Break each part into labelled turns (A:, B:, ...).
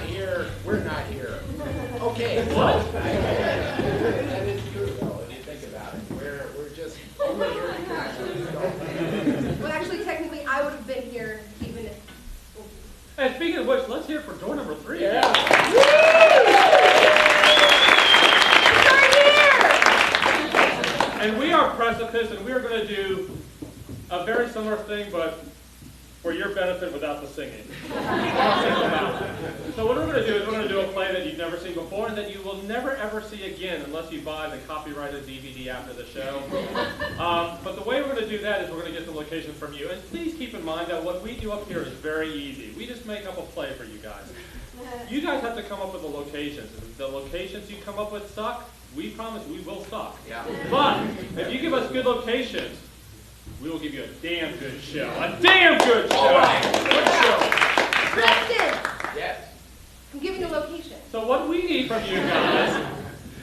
A: not here, we're not here. Okay.
B: What?
A: That is true, though, if you think about it. We're just only here because
C: Well, actually, technically, I would have been here even if.
B: And speaking of which, let's hear it for door number 3.
A: Yeah.
B: And we are Precipice, and we are going to do a very similar thing, but for your benefit without the singing. So what we're going to do is we're going to do a play that you've never seen before and that you will never ever see again unless you buy the copyrighted DVD after the show. But the way we're going to do that is we're going to get the location from you. And please keep in mind that what we do up here is very easy. We just make up a play for you guys. You guys have to come up with the locations. If the locations you come up with suck, we promise we will suck.
A: Yeah.
B: But if you give us good locations, we will give you a damn good show. A damn good show!
A: All right. Good show.
C: Preston!
A: Yes.
C: I'm giving a location.
B: So what we need from you guys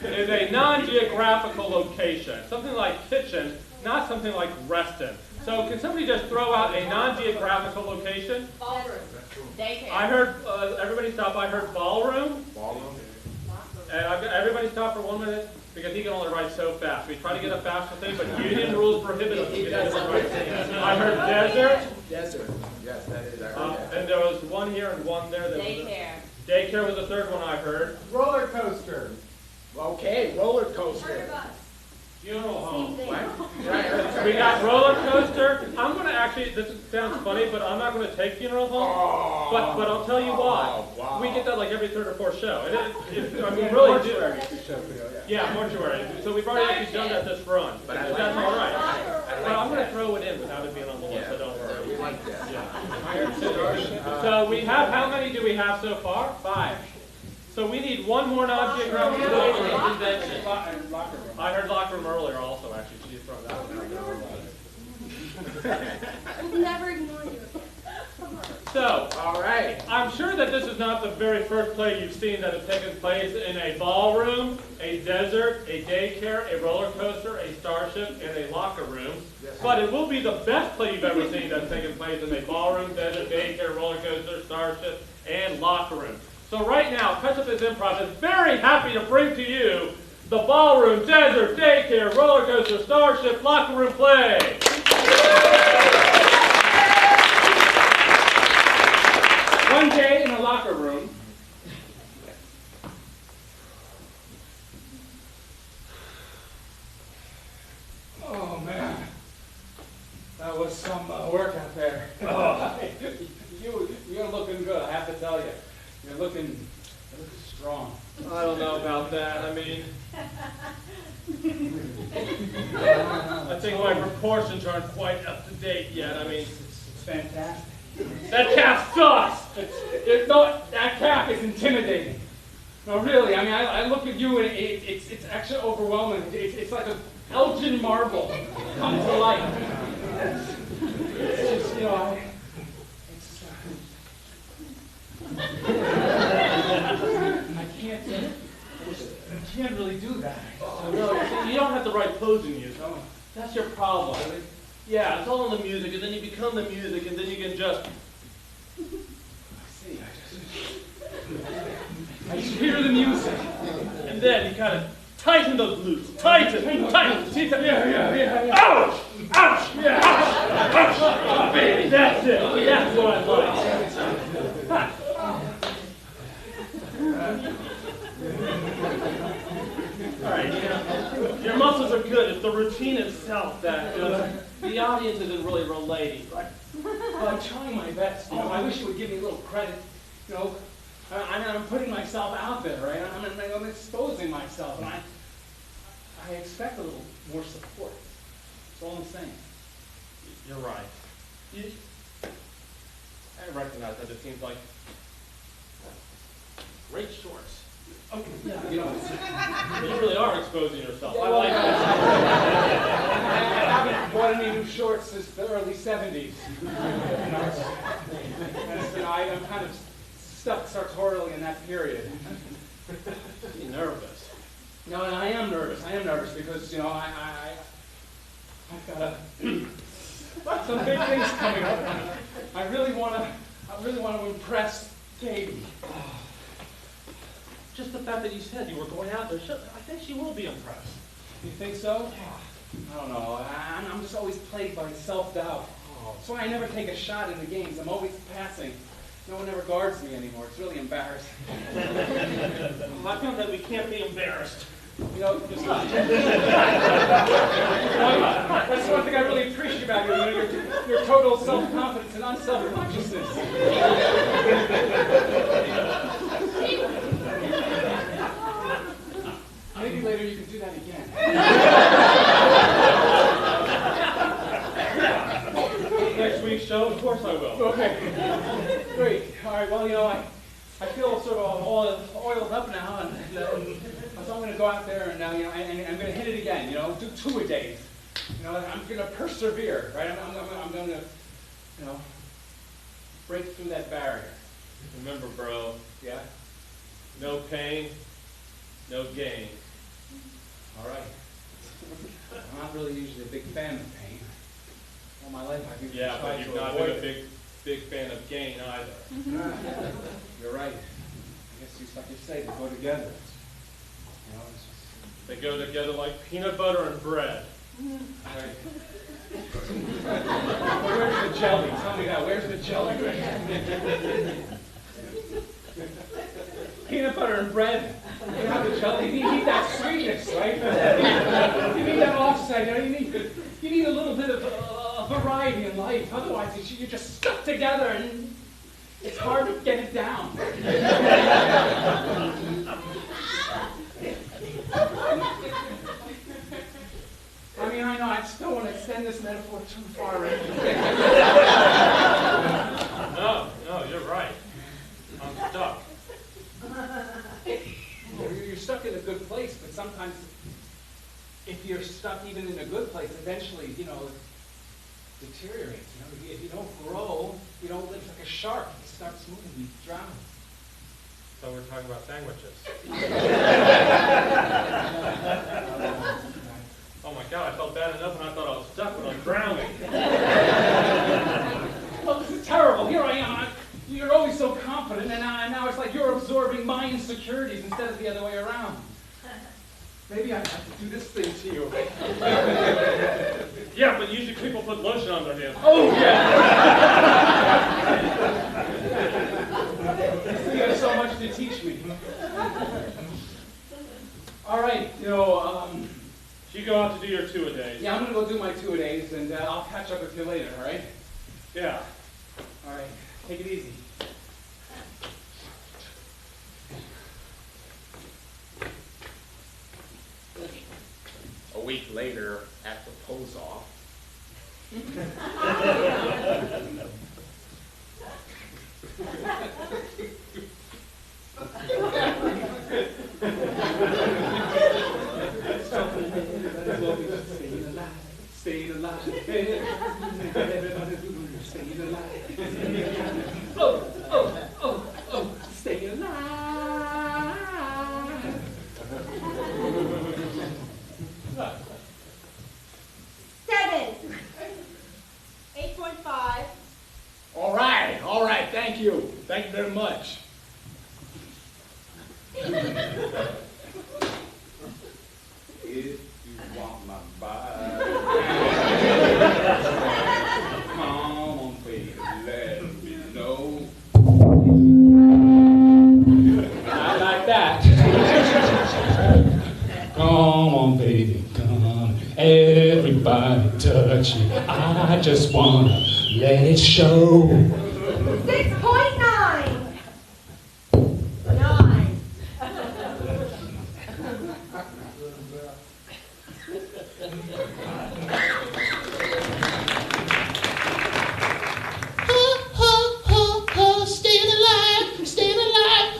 B: is a non-geographical location. Something like kitchen, not something like Reston. So can somebody just throw out a non-geographical location?
D: Ballroom. Daycare.
B: I heard, everybody stop, I heard ballroom.
A: Ballroom.
B: And I've got everybody stop for 1 minute because he can only write so fast. We try to get a faster thing, but union rules prohibit us from getting it right. I heard desert.
A: Desert. Yes, that is. I heard that.
B: And there was one here and one there.
D: Daycare.
B: Daycare was the third one I heard.
A: Roller coaster. Okay, roller coaster.
B: Funeral home.
A: Right.
B: We got roller coaster. I'm going to actually, this sounds funny, but I'm not going to take funeral home.
A: Oh.
B: But I'll tell you why.
A: Oh, wow.
B: We get that like every third or fourth show. And I mean, really do.
A: Yeah.
B: Yeah, mortuary. So we've already actually done that this run.
A: But I
B: That's
A: like
B: all
A: that.
B: right. But I'm going to throw it in without it being on the list, so don't worry.
A: We like that.
B: Yeah. So we have, how many do we have so far? 5. So we need one more non-geographical convention. I heard locker room earlier also, actually. She's thrown that one out.
C: We'll never ignore you again.
B: So,
A: All right.
B: I'm sure that this is not the very first play you've seen that has taken place in a ballroom, a desert, a daycare, a roller coaster, a starship, and a locker room. But it will be the best play you've ever seen that's taken place in a ballroom, desert, daycare, roller coaster, starship, and locker room. So right now, Precipice Improv is very happy to bring to you the ballroom, desert, daycare, roller coaster, starship, locker room play.
E: One day in a locker room, oh man, that was some work out there. Oh. You're looking good, I have to tell you. You're looking strong.
B: I don't know about that. I mean, I think my proportions aren't quite up to date yet. I mean,
E: It's fantastic.
B: that calf sucks.
E: That calf is intimidating. No, really. I mean, I look at you and it's actually overwhelming. It's like an Elgin marble come to life. It's just, you know, I can't really do that.
B: No, you don't have the right posing music. That's your problem. I mean, yeah, it's all in the music, and then you become the music, and then you can just.
E: I just hear the music.
B: And then you kind of tighten those loops. Tighten.
E: Yeah.
B: Ouch! Ouch! Yeah! Ouch! Ouch! Baby, that's it. That's what I like. All right, your muscles are good. It's the routine itself that the audience isn't really relating. Right?
E: Well, I'm trying my best. You know, I wish you would give me a little credit. You know, I'm putting myself out there, right? I'm exposing myself, and I expect a little more support. That's all I'm saying.
B: You're right. I recognize that it seems like great shorts.
E: Okay, yeah, you know.
B: You really are exposing yourself.
E: Yeah,
B: I
E: well,
B: like
E: I
B: that.
E: haven't bought any new shorts since the early 70s. I'm kind of stuck sartorially in that period.
B: You're nervous.
E: No, and I am nervous because, you know, I've got some big things coming up. I really want to impress Katie.
B: just the fact that you said you were going out there, I think she will be impressed.
E: You think so? I don't know. I'm just always plagued by self-doubt. That's why I never take a shot in the games. I'm always passing. No one ever guards me anymore. It's really embarrassing.
B: Well, I found that we can't be embarrassed.
E: You know, just that's one thing I really appreciate about you. Your total self-confidence and unself-consciousness. Maybe later you can do that again.
B: Next week's show, of course I will.
E: Okay. Great. All right. Well, you know, I feel sort of all oiled up now, and so I'm going to go out there and you know, and I'm going to hit it again. You know, do 2 a days. You know, I'm going to persevere. Right. I'm going to, you know, break through that barrier.
B: Remember, bro.
E: Yeah.
B: No pain, no gain.
E: All right. I'm not really usually a big fan of pain. All my life I've usually
B: Yeah,
E: tried
B: but
E: to
B: you've not
E: avoid
B: been a
E: it.
B: big fan of gain either.
E: You're right. I guess you like you say, they go together. You know, it's just...
B: They go together like peanut butter and bread.
E: Right. Where's the jelly? Tell me that. Where's the jelly? Peanut butter and bread. You have the jelly. You need that sweetness, right? You need that offset. You know, you need a little bit of variety in life. Otherwise, you're just stuck together, and it's hard to get it down. I mean, I know I just don't want to extend this metaphor too far.
B: No, you're right. I'm stuck.
E: You're stuck in a good place, but sometimes if you're stuck even in a good place, eventually, you know, it deteriorates. You know, if you don't grow, you don't live like a shark. You start moving, you drown.
B: So we're talking about sandwiches. Oh my God, I felt bad enough when I thought I was stuck when I'm drowning.
E: Well, this is terrible. Here I am. You're always so confident, and now it's like you're absorbing my insecurities instead of the other way around. Maybe I have to do this thing to you.
B: Yeah, but usually people put lotion on their nails.
E: Oh, yeah. You have so much to teach me. All right, you know,
B: You go out to do your 2 a days.
E: yeah, I'm going to go do my 2 a days, and I'll catch up with you later, all right?
B: Yeah.
E: All right, take it easy.
A: A week later, at the pose-off,
E: Staying alive. Staying alive. Oh, staying alive.
C: 7.
D: 8.5.
A: all right, thank you very much. If you want my body, come on, baby, let me know.
E: I like that. Come on, baby, come. Everybody touch it. I just wanna let it show.
C: 6.9.
D: 9.
E: Staying alive, staying alive.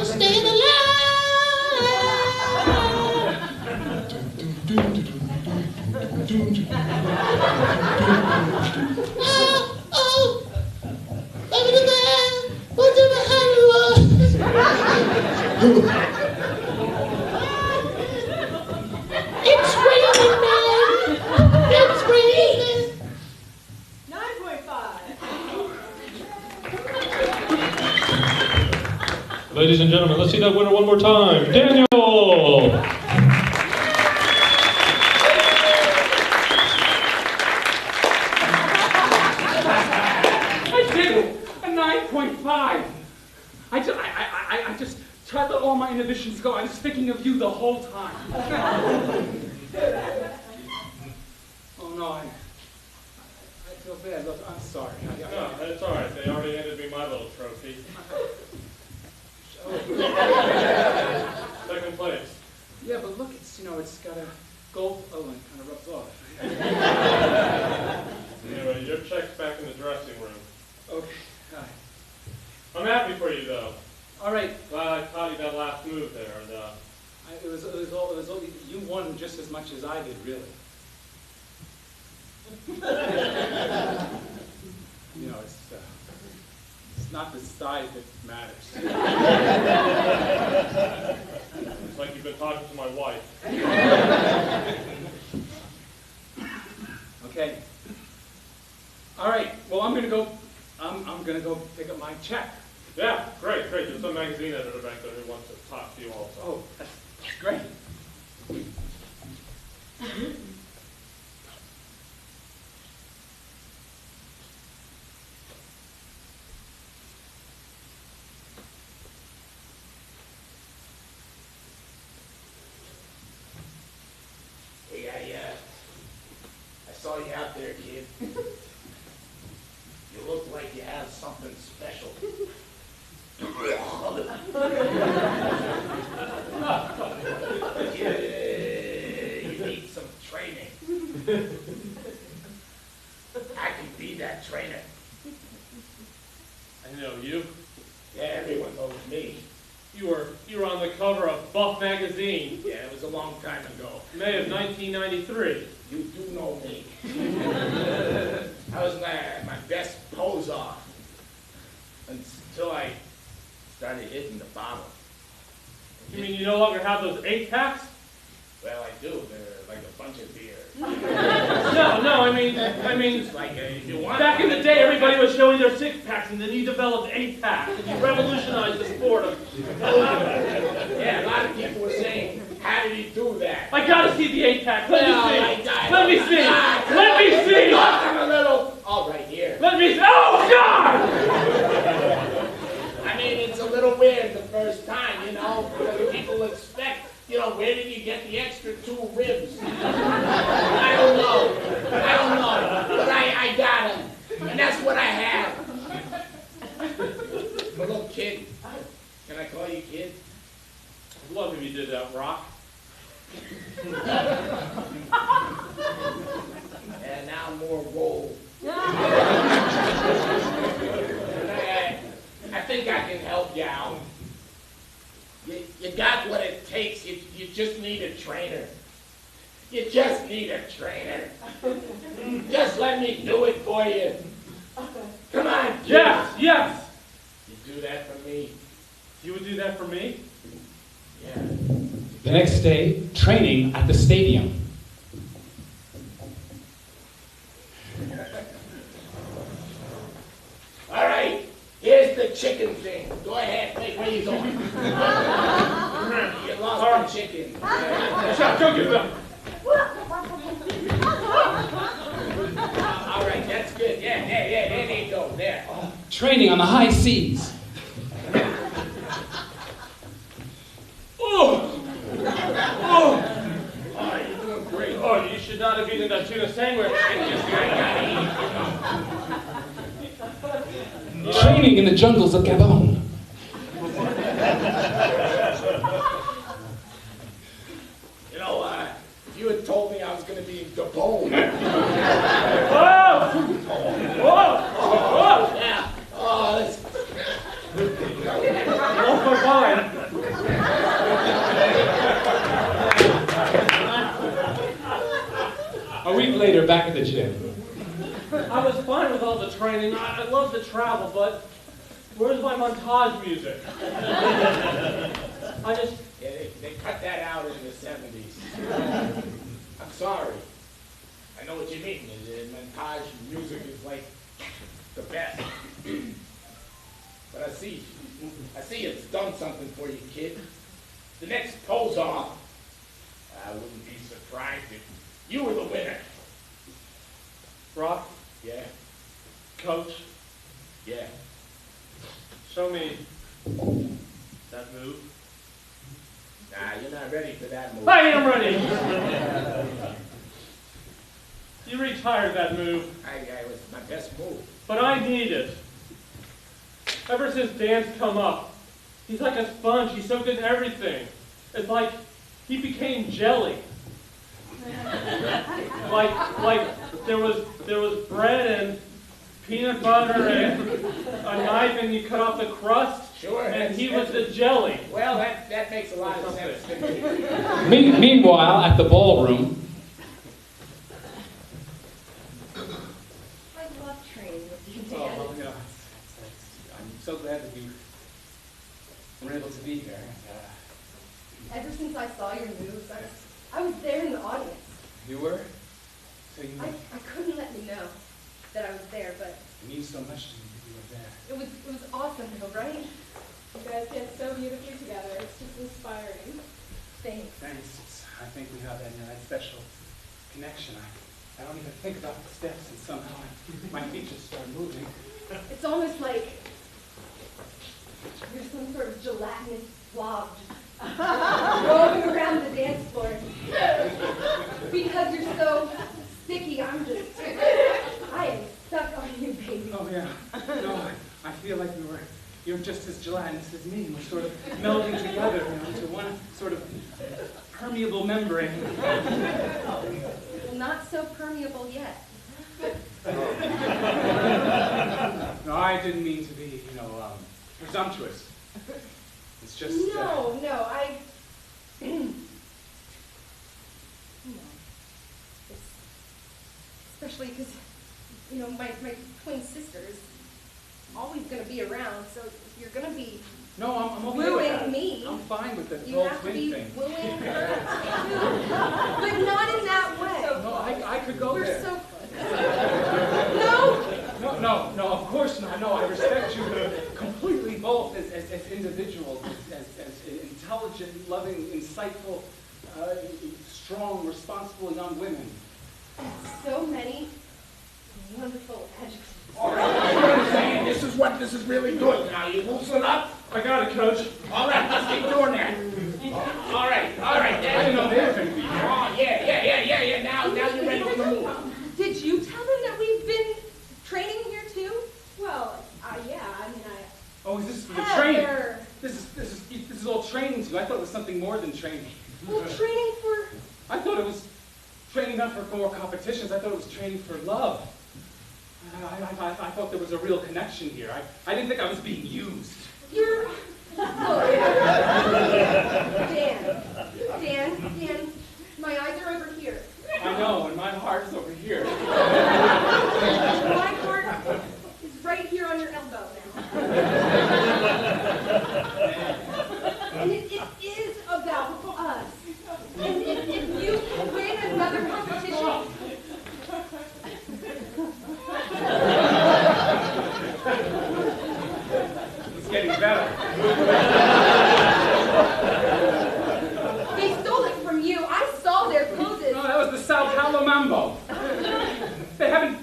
E: Staying alive.
B: Ladies and gentlemen, let's see that winner one more time. Daniel!
E: I did it! A 9.5! I just tried to let all my inhibitions go. I was thinking of you the whole time. Oh no, I feel bad. Look, I'm sorry.
B: No, that's all right. They already handed me my little trophy. Second place.
E: Yeah, but look, it's got a gold. Oh, and kind of rubs off.
B: Anyway, your check's back in the dressing room.
E: Okay. All right.
B: I'm happy for you, though.
E: All right.
B: Glad I taught you that last move there. And,
E: It was all you won just as much as I did, really. It's not the size that matters.
B: It's like you've been talking to my wife.
E: Okay. All right. Well, I'm gonna go. I'm gonna go pick up my check.
B: Yeah, great. There's some magazine editor back there who wants to talk to you also.
E: Oh, that's great.
A: Hey, I saw you out there, kid. You look like you have something special. You need some training. I can be that trainer.
B: I know you.
A: Yeah, everyone knows me.
B: You were on the cover of Buff magazine,
A: Yeah, it was a long time ago.
B: May of 1993.
A: You do know me. I was my best pose off until I started hitting the bottle.
B: You mean you no longer have those 8-packs?
A: Well, I do. They're like a bunch of beer.
B: No, I mean,
A: It's like if you want.
B: back in the day, everybody was showing their 6-packs, and then you developed 8-packs, and you revolutionized the sport of...
A: Yeah, a lot of people were saying, how did he do that?
B: I gotta see the 8-pack. Let me see.
A: I
B: Let me see. Let me see.
A: I'm a little. Oh, right here.
B: Let me see. Oh, God!
A: I mean, it's a little weird the first time, because people expect, where did you get the extra 2 ribs? I don't know, but I got them, and that's what I have. But look, kid, can I call you kid?
B: I'd love if you did that, Rock.
A: And now more roll. I think I can help you out. You got what it takes. You just need a trainer. You just need a trainer. Just let me do it for you. Come on, kid.
B: Yes.
A: You do that for me?
B: You would do that for me?
A: Yeah.
F: The next day, training at the stadium.
A: All right, here's the chicken thing. Go ahead, where you going? You lost the chicken.
B: Shut, don't give up.
A: All right, that's good. Yeah, there you go, there.
F: Training on the high seas.
B: Oh,
A: you're doing great.
B: Oh, you should not have eaten that tuna sandwich.
F: Training in the jungles of Gabon.
A: If you had told me I was going to be in Gabon.
B: Whoa!
A: Yeah. Oh, that's...
B: Lost my wine.
F: A week later, back at the gym.
B: I was fine with all the training. I love to travel, but where's my montage music?
A: Yeah, they cut that out in the 70s. I'm sorry. I know what you mean. The montage music is like the best. But I see I see it's done something for you, kid. The next pose-off, I wouldn't be surprised if you were the winner.
B: Rock,
A: Yeah,
B: coach,
A: yeah.
B: show me that move.
A: Nah, you're not ready for that move.
B: I am ready. You retired that move,
A: It was my best move.
B: but I need it. Ever since Dan's come up, he's like a sponge. He's soaked in everything. It's like he became jelly. like there was bread and peanut butter and a knife, and you cut off the crust.
A: Sure.
B: And he was the jelly.
A: Well, that makes a lot of sense to me.
F: Meanwhile, at the ballroom,
C: I love training with you,
E: Oh,
C: Dan.
E: well, you know, I'm so glad that you were able to be here.
C: Ever since I saw your moves, I was there in the audience.
E: You were? So you
C: I couldn't let you know that I was there, but
E: it means so much to me that you were there.
C: it was awesome though, right?
G: You guys get so beautifully together. It's just inspiring.
C: Thanks.
E: Thanks. I think we have that special connection. I don't even think about the steps, and somehow my feet just start moving.
C: It's almost like you're some sort of gelatinous blob just rolling around the dance floor. Because you're so sticky, I am stuck on you, baby.
E: Oh yeah. No, I feel like you're just as gelatinous as me. We're sort of melding together, into one sort of permeable membrane.
C: Well, not so permeable yet.
E: No, I didn't mean to be, presumptuous. It's just.
C: No, I. Especially because, my twin sister is always going to be around, so if you're going to be
E: No, I'm okay with
C: wooing
E: that.
C: me,
E: I'm fine with the
C: you
E: whole
C: have to
E: twin
C: be
E: thing.
C: wooing her too. But not in that way.
E: No, I could go
C: We're
E: there.
C: so No!
E: No, of course not. No, I respect you completely both as individuals, as intelligent, loving, insightful, strong, responsible young women.
C: So many wonderful adjectives.
A: All right, this is what this is really good. Now you loosen up.
B: I got it, coach.
A: All right, let's keep doing that. All right.
E: I didn't know they were going to be here.
A: Oh, yeah. Now you're ready for the move.
C: Did you tell them that we've been training here too?
G: Well, yeah. I mean,
E: Oh, is this the training?
C: Heather.
E: This is all training too. I thought it was something more than training.
C: Well, training for...
E: I thought it was training not for more competitions. I thought it was training for love. I thought there was a real connection here. I didn't think I was being used.
C: You're... Look. Dan, my eyes are over here.
E: I know, and my heart's over here.
C: My heart is right here on your elbow now. And it is about us. And if you win another competition...
E: It's getting better.
C: They stole it from you. I saw their poses.
E: No, that was the Sao Paulo Mambo. They haven't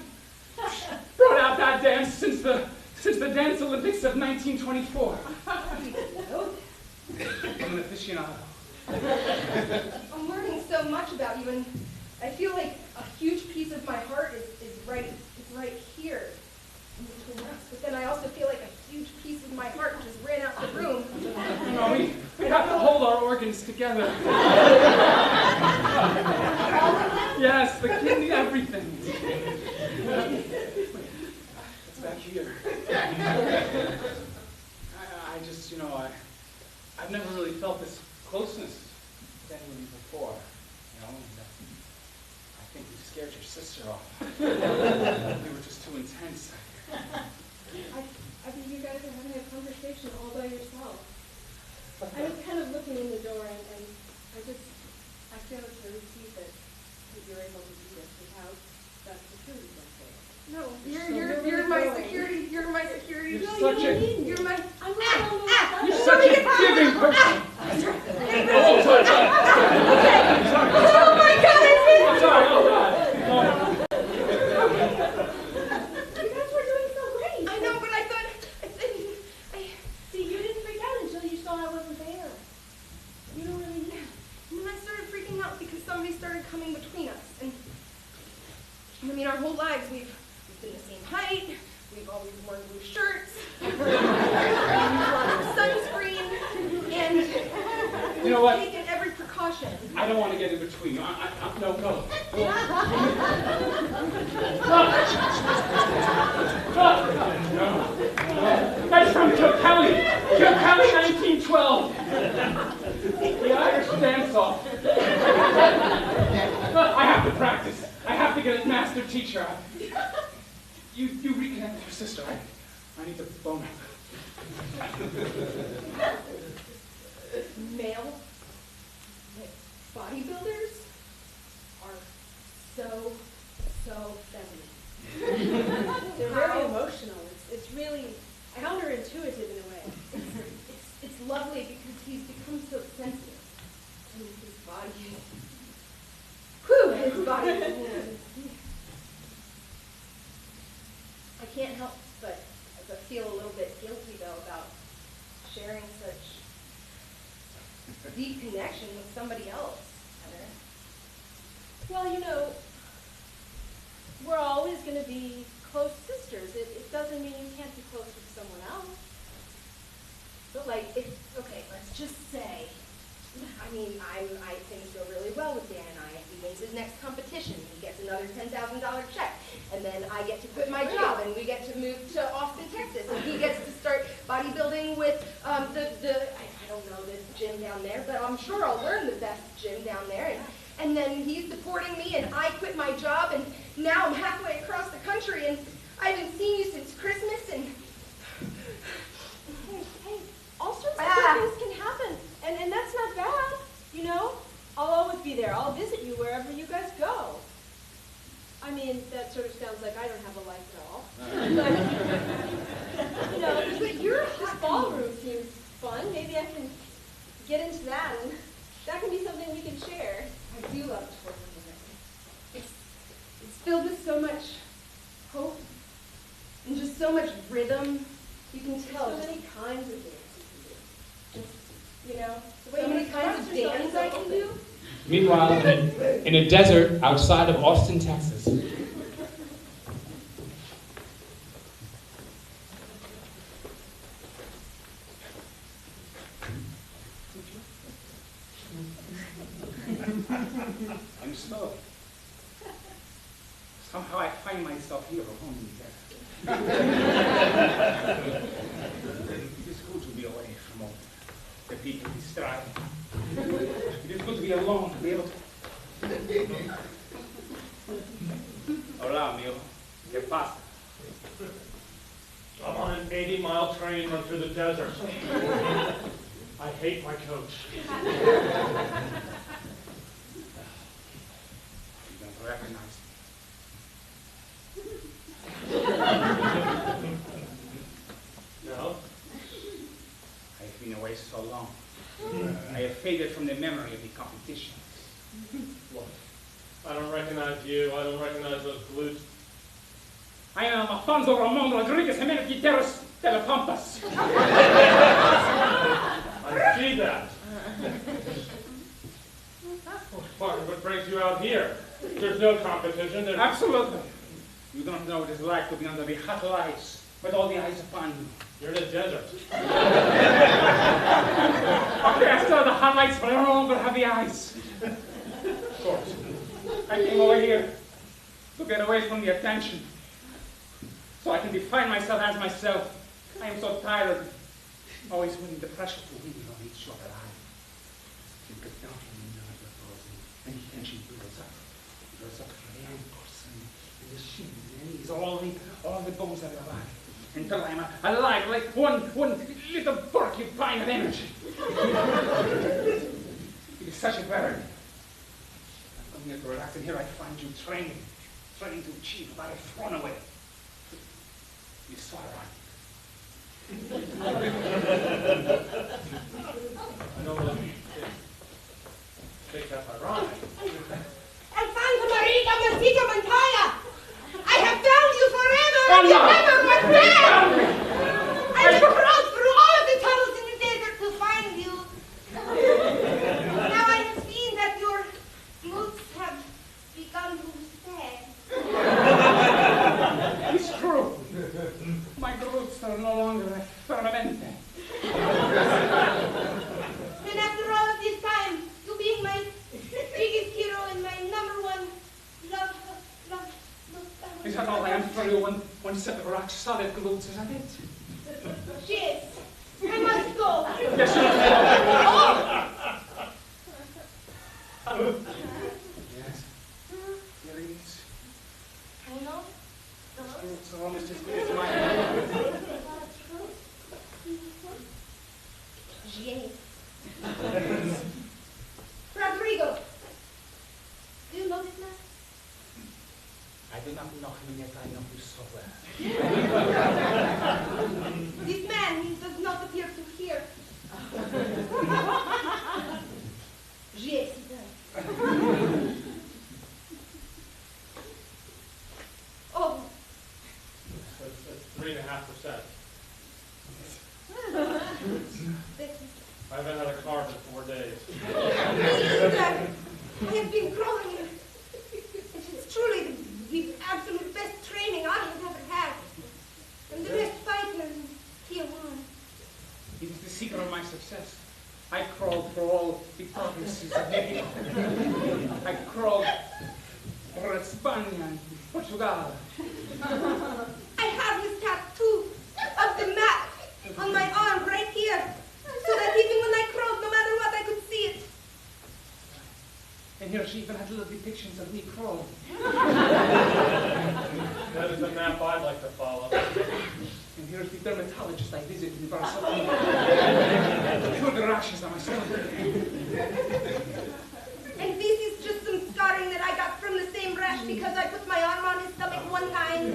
E: brought out that dance since the Dance Olympics of 1924. I'm an aficionado.
C: I'm learning so much about you, and I feel like a huge piece of my heart is right here in between us. But then I also feel like a huge piece of my heart just ran out the room.
E: No, we have to hold our organs together. Yes, the kidney, everything. It's back here. I just, I've never really felt this closeness with anyone before, and I think we scared your sister off. We were just too intense.
G: I think you guys are having a conversation all by yourself. I was kind of looking in the door, and I failed to receive that you're able to do this without that security blanket.
C: No, you're my security. You're my security.
E: You're such a...
C: You're my...
G: I'm not on the
E: such a giving person.
C: Oh my God, I did it!
E: Sorry, oh God.
G: You guys were doing so great.
C: I know, but I thought,
G: See, you didn't freak out until you saw I wasn't there. You don't really know.
C: and then I started freaking out because somebody started coming between us. And I mean, our whole lives, we've been the same height, we've always worn blue shirts, we've worn sunscreen, and
E: You know what?
C: we've taken every precaution.
E: I don't want to get in between you. No, go. That's from Kilkelly. Kilkelly, 1912. The Irish dance-off. I have to practice. I have to get a master teacher. You reconnect with your sister. I need to bone her.
C: Male bodybuilders are so feminine.
G: They're very emotional. It's really counterintuitive in a way.
C: It's lovely because he's become so sensitive. I mean, his body. Whew, his body. I can't help but feel a little bit guilty though about sharing such deep connection with somebody else. Heather.
G: Well, you know, we're always going to be close sisters. It doesn't mean you can't be close with someone else.
C: But like, okay, let's just say, I mean, I things go really well with Dan and I. He wins his next competition. He gets another $10,000 check. And then I get to quit my job and we get to move to Austin, Texas. And he gets to start bodybuilding with I don't know the gym down there, but I'm sure I'll learn the best gym down there. And then he's supporting me and I quit my job and now I'm halfway across the country and I haven't seen you since Christmas and
G: Hey, all sorts of good things can happen, and that's not bad, you know? I'll always be there. I'll visit you wherever you guys go. I mean, that sort of sounds like I don't have a life at all. But, you know, but this ballroom seems fun. Maybe I can get into that, and that can be something we can share.
C: I do love touring women. It's filled with so much hope and just so much rhythm. You can tell
G: So
C: just,
G: many kinds of things you
C: you know,
G: can do.
C: so many kinds of dance I can do.
F: Meanwhile, in a desert outside of Austin, Texas.
E: I'm slow. Somehow I find myself here alone in there. It is good to be away from all the people we strive. It is good to be alone, to be able to... Hola, amigo. ¿Qué pasa?
B: I'm on an 80-mile train run through the desert. I hate my coach.
E: You don't recognize
B: No?
E: I've been away so long. I have faded from the memory of the competitions.
B: Look, I don't recognize you. I don't recognize those glutes.
E: I am Alfonso Ramon Rodriguez Jimenez Guiterres de la Pampas.
B: I see that. What brings you out here? There's no competition. There's...
E: Absolutely. You don't know what it's like to be under the hot lights with all the eyes upon you.
B: You're in a desert.
E: Okay, I still have the hot lights, but I no longer have the eyes.
B: Of course.
E: I came over here to get away from the attention, so I can define myself as myself. I am so tired of always feeling the pressure to win on each other eye. You get down from the nerve and the tension builds up. Builds up from the ankles and the shin and the knees, all the bones of your body. Until I'm alive like one little porcupine of energy. It is such a burden. I'm coming here to relax, and here I find you training to achieve what I have thrown away. You saw right. Veramente.
C: And after all of this time, you being my biggest hero and my number one love.
E: Is that all I am for you? One set of rock solid glutes, is that it?
C: Yes, I must go.
E: Yes, sir. Yes. Here it is.
C: I know.
E: It's almost as good as mine.
C: Yes. Rodrigo, do you know this man?
E: I do not know him, yet I know you so well.
C: This man, he does not appear to hear. Yes, he does. Oh,
B: That's 3.5%.
C: this is
B: I haven't had a car for 4 days.
C: me either. I have been growing. It's truly the absolute best training I have ever had. I'm the best fighter in Tier 1.
E: It is the secret of my success. I crawled for all the provinces of Mexico. I crawled for España and Portugal.
C: I have this tattoo of the map on my arm right here, so that even when I crawled, no matter what, I could see it.
E: And here she even had little depictions of me crawling.
B: That is a map I'd like to follow.
E: And here's the dermatologist I visited in Barcelona. Cured the rashes on my stomach.
C: And this is just some scarring that I got from the same rash because I put my arm on his stomach one time.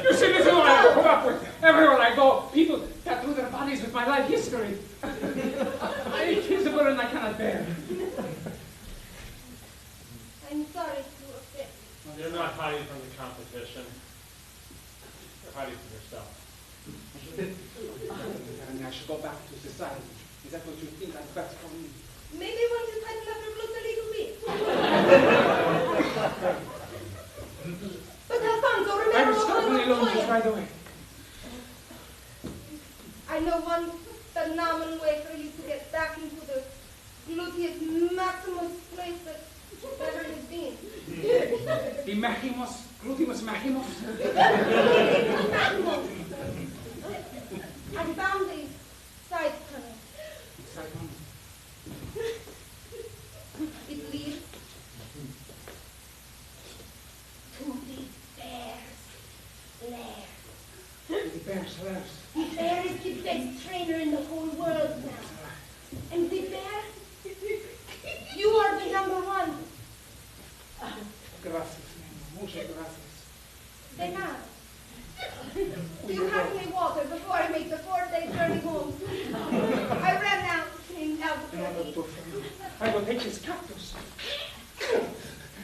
E: You see, this is what I put up with. Everywhere I go, people tattoo their bodies with my life history. It is a burden I cannot bear.
C: I'm sorry to upset.
B: You're not hiding from the competition. You're hiding from yourself.
E: And I should go back to society. Is that what you think is best for me?
C: Maybe once you tighten up your glutes a little bit. But Alfonso,
E: I
C: remember
E: will
C: what
E: start
C: I
E: when
C: was
E: alone just
C: telling you.
E: right away.
C: I know one phenomenal way for you to get back into the gluteus maximus place that never has been.
E: The Maximus, Glutimus Maximus.
C: Gluteus maximus. I found these side tunnels. It leads to the bear's lair.
E: The bear's lairs.
C: The bear is the best trainer in the whole world now. And the bear, you are the number one.
E: Gracias, neno. Muchas gracias.
C: Then now, you have me water before I make the 4-day journey home. I ran out in Albuquerque.
E: I will take his cactus.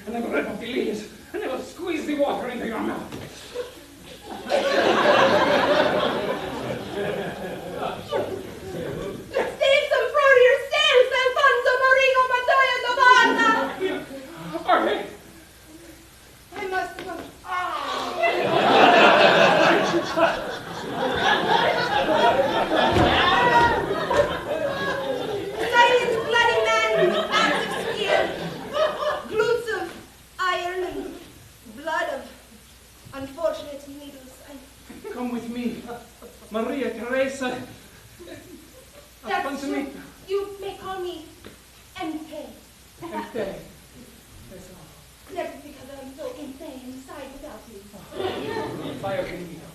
E: And I will rip off the leaves. And I will squeeze the water into your mouth.
C: Save some for yourself, Alfonso Moreno Montoya Gabarna!
E: Okay.
C: I must go. Silent bloody man with massive skill, glutes of iron and blood of unfortunate needles.
E: Come with me. Maria Teresa.
C: That's
E: Alfonso.
C: true. You may call me Ente.
E: Ente. That's all.
C: That's because I'm so insane inside without you.
E: Fire Benito.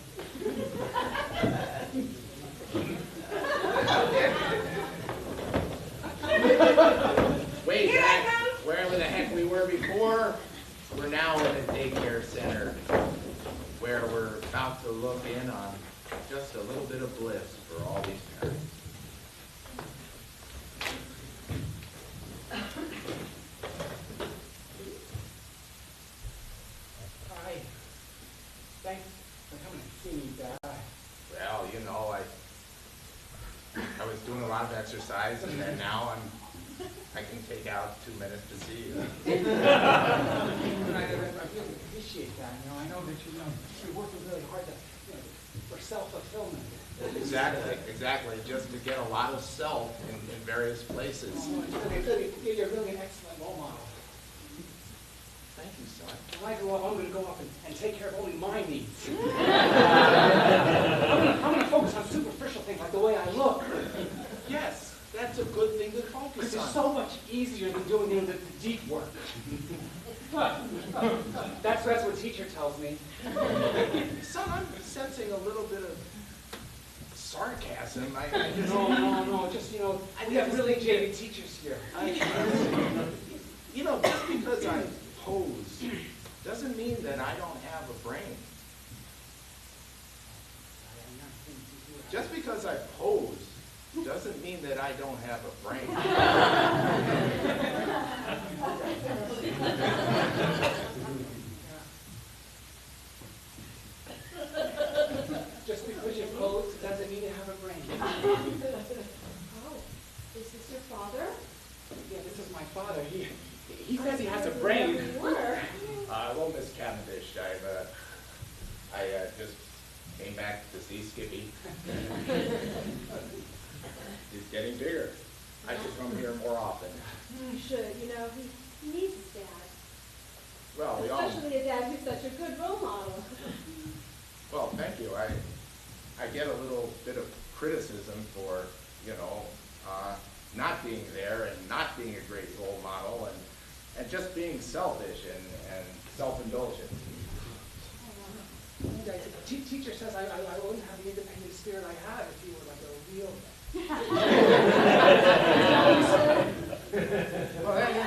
A: Wait,
C: Here I
A: back
C: come.
A: wherever the heck we were before, we're now in a daycare center where we're about to look in on just a little bit of bliss for all these parents.
E: Hi. Thanks for coming to see me, Dad.
A: Well, you know, I was doing a lot of exercise, and then now I can take out 2 minutes to see you.
E: I really appreciate that. You know, I know that you're working really hard to self-fulfillment.
H: Exactly. Just to get a lot of self in various places.
E: You're really an excellent role model.
H: Thank you, son.
E: When I grow up, I'm going to go up and take care of only my needs. I'm going to focus on superficial things like the way I look.
H: Yes, that's a good thing to focus
E: Because it's
H: on.
E: so much easier than doing the deep work. That's what teacher tells me.
H: Son, I'm sensing a little bit of sarcasm.
E: No, just, we have really jaded teachers here.
H: Just because I pose doesn't mean that I don't have a brain. Just because I pose doesn't mean that I don't have a brain.
E: Just because you pose doesn't mean you have a brain.
C: Oh, is this your father?
E: Yeah, this is my father. He says he has a brain.
H: Well, Miss Cavendish, I just came back to see Skippy. He's getting bigger. I should come here more often.
G: You should, he needs his dad.
H: Well, we all.
G: Especially a dad who's such a good role model.
H: Well, thank you. I get a little bit of criticism for, not being there and not being a great role model and just being selfish and self-indulgent.
E: Teacher says I wouldn't have the independent spirit I have if you were like a real
G: I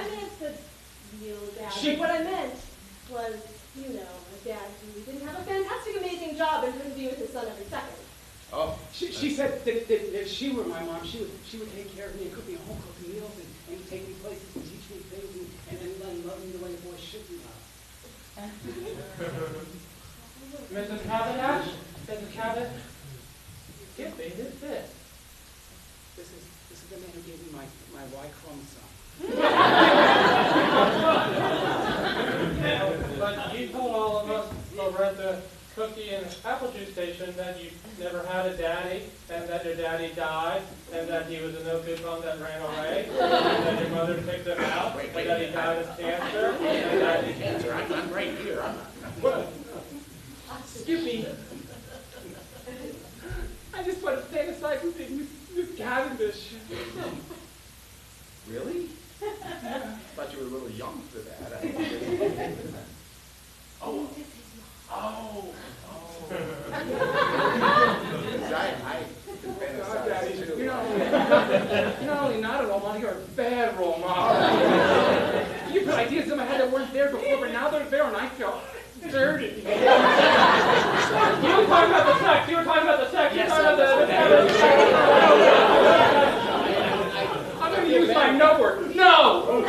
G: meant the real dad. But what I meant was, a dad who didn't have a fantastic, amazing job and couldn't be with his son every second.
H: Oh.
E: She said that if she were my mom, she would take care of me and cook me home-cooked meals and take me places and teach me things and then love me the way boys should be loved.
B: Mrs. Cavendish? Mrs. Cavendish? Skippy, who's this?
E: This is the man who gave me my Y chromosome.
B: But you told all of us over at the cookie and apple juice station that you never had a daddy, and that your daddy died, and that he was a no-good bum that ran away, and that your mother picked him out, and that he died of cancer, and that he...
H: Cancer, I'm right here.
B: Skippy.
E: I just want to stand aside from being Miss Cavendish.
H: Really? I thought you were a little young for that. Oh.
E: You're not only not a role model, you're a bad role model. You put ideas in my head that weren't there before, but now they're there, and I feel dirty.
B: You were talking about the sex. You were talking about the sex.
H: Yes,
B: you were talking about
E: I'm going to use my no word. No!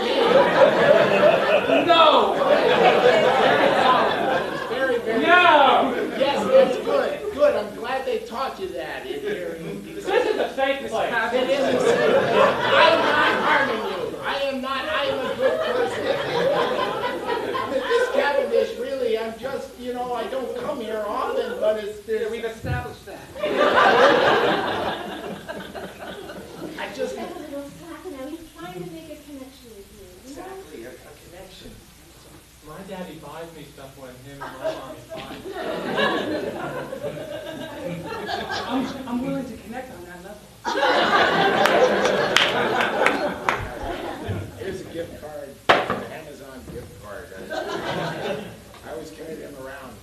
E: No!
H: Very, very
E: No!
A: Yes, that's good. Good. I'm glad they taught you that in here.
B: This is a safe place.
A: It is a safe place. I'm not harming you. I am not. I am a good person. Miss Cavendish, really, I'm just, I don't come here often, but it's this.
E: We've established that.
A: I just.
G: Have a little slack now. He's trying to make a connection with you.
H: Exactly, a connection.
B: My daddy buys me stuff when him and my mom is fine.
E: I'm willing to connect on that level.
H: Here's a gift card, an Amazon gift card. I always carry them around,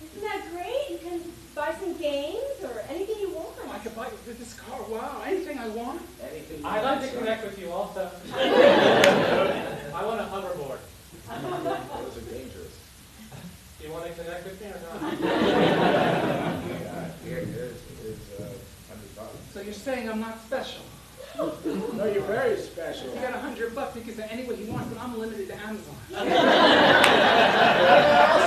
G: Isn't that great? You can buy some games or anything you want.
E: I could buy this car. Wow, anything I want.
H: Anything.
B: I'd like to connect with you also. I want a hoverboard.
H: Those are dangerous.
B: Do you want to connect with me or not?
H: Here's $100.
E: So you're saying I'm not special?
A: No, you're very special.
E: You got $100 because any way he wants, but I'm limited to Amazon.
A: All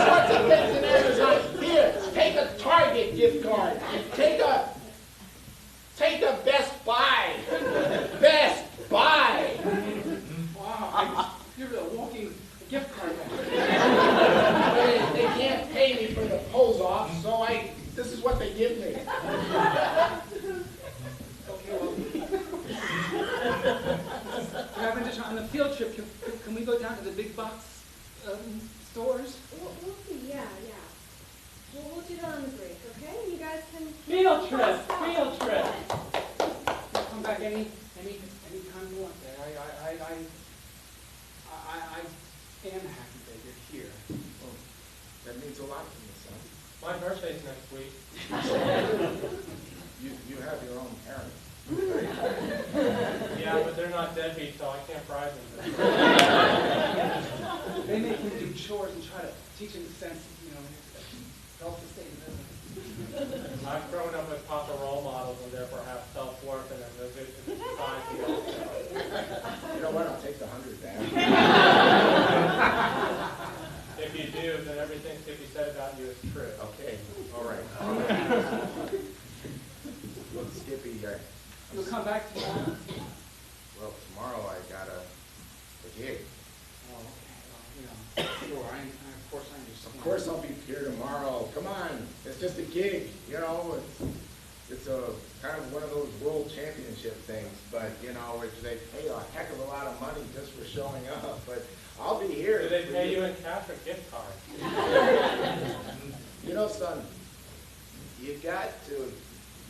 A: sorts of things in Amazon. Here, take a Target gift card. Take a Best Buy. Best Buy.
E: Wow, you're a walking gift card.
A: They can't pay me for the pose off, so I This is what they give me.
E: Okay, well. On the field trip, can we go down to the big box stores?
G: We'll see, yeah. We'll do that on the break, okay? You guys can...
E: Field trip. Come back any time you want there. I am happy that you're here.
A: Well, that means a lot to me, son.
B: My birthday's next week.
A: You have your own parents.
B: Yeah, but they're not deadbeats, so I can't bribe them.
E: They make me do chores and try to teach them the sense, self-sustainability.
B: I've grown up with proper role models and therefore have self-worth and am good to society also.
A: You know what? I'll take the 100 back.
B: If you do, then everything Skippy said about you is true.
A: Okay, all right. Look, Skippy,
E: You'll come back tomorrow?
A: well, tomorrow I got a gig.
E: Oh, okay. Well, sure. Of course I understand.
A: Of course I'll be here tomorrow. Come on, it's just a gig, It's a kind of one of those world championship things, but they pay a heck of a lot of money just for showing up. But I'll be here.
B: Do they pay you in cash or gift cards?
A: Son, you got to